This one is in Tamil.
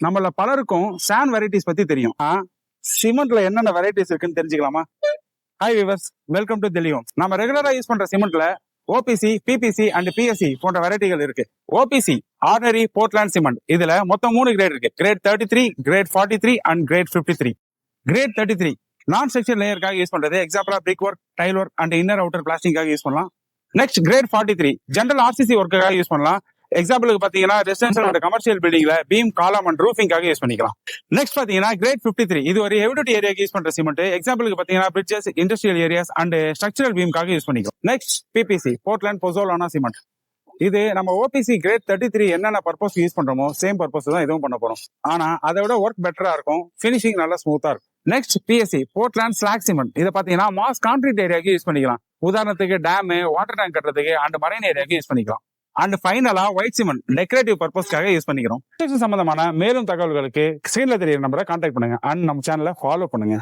நம்மள பலருக்கும் சாண்ட் வெரைட்டிஸ் பத்தி தெரியும். சிமெண்ட்ல என்னென்ன வெரைட்டிஸ் இருக்குன்னு தெரிஞ்சுக்கலாமா? ஹாய் விவர்ஸ், வெல்கம் டு தெளிவும். நம்ம ரெகுலரா யூஸ் பண்ற சிமெண்ட்ல ஓபிசி, பிபிசி அண்ட் பிஎஸ்சி போன்ற வெரைட்டிகள் இருக்கு. OPC ordinary portland cement. இதுல மொத்தம் 3 கிரேட் இருக்கு. Grade 33, grade 43 and grade 53. Grade 33 non structure லேயருக்காக யூஸ் பண்றது. எக்ஸாம்பிளா brick work, tile work and inner outer பிளாஸ்டிக்காக யூஸ் பண்ணலாம். நெக்ஸ்ட் கிரேட் 43 ஜெனரல் ஆர்சிசி ஒர்க்குக்காக யூஸ் பண்ணலாம். எக்ஸாம்பிளுக்கு பாத்தீங்கன்னா ரெசிடென்ஷியல் அண்ட் கமர்ஷியல் பில்டிங்ல பீம், காலம் அண்ட் ரூஃபிங்காக யூஸ் பண்ணிக்கலாம். நெக்ஸ்ட் பாத்தீங்கன்னா கிரேட் 53 இது ஒரு ஹெவி டியூட்டி ஏரியாக்கு யூஸ் பண்ற சிமெண்ட். எக்ஸாம்பிளுக்கு பாத்தீங்கன்னா bridges, industrial areas and structural பீம்காக யூஸ் பண்ணிக்கலாம். Next PPC portland pozzolana cement. இது நம்ம ஓபிசி கிரேட் 33 என்னென்ன பர்பஸ் யூஸ் பண்றோமோ சேம் பர்பஸ் தான் இதுவும் பண்ண போறோம். ஆனா அதை விட ஒர்க் பெட்டரா இருக்கும், பினிஷிங் நல்லா ஸ்மூத்தா இருக்கும். Next BSc Portland slack cement. இதை பாத்தீங்கன்னா மாஸ் கான்கிரீட் ஏரியாக்கு யூஸ் பண்ணிக்கலாம். உதாரணத்துக்கு டேம், வாட்டர் டேங்க் கட்டுறதுக்கு அண்ட் மரைன் ஏரியாக்கு யூஸ் பண்ணிக்கலாம். அண்ட் ஃபைனலா ஒயிட் சிமெண்ட் டெக்கரேட்டிவ் பர்பஸ்க்காக யூஸ் பண்ணிக்கிறோம். சம்பந்தமான மேலும் தகவல்களுக்கு ஸ்கிரீன்ல தெரியற நம்பரை கான்டாக்ட் பண்ணுங்க அண்ட் நம்ம சேனலை ஃபாலோ பண்ணுங்க.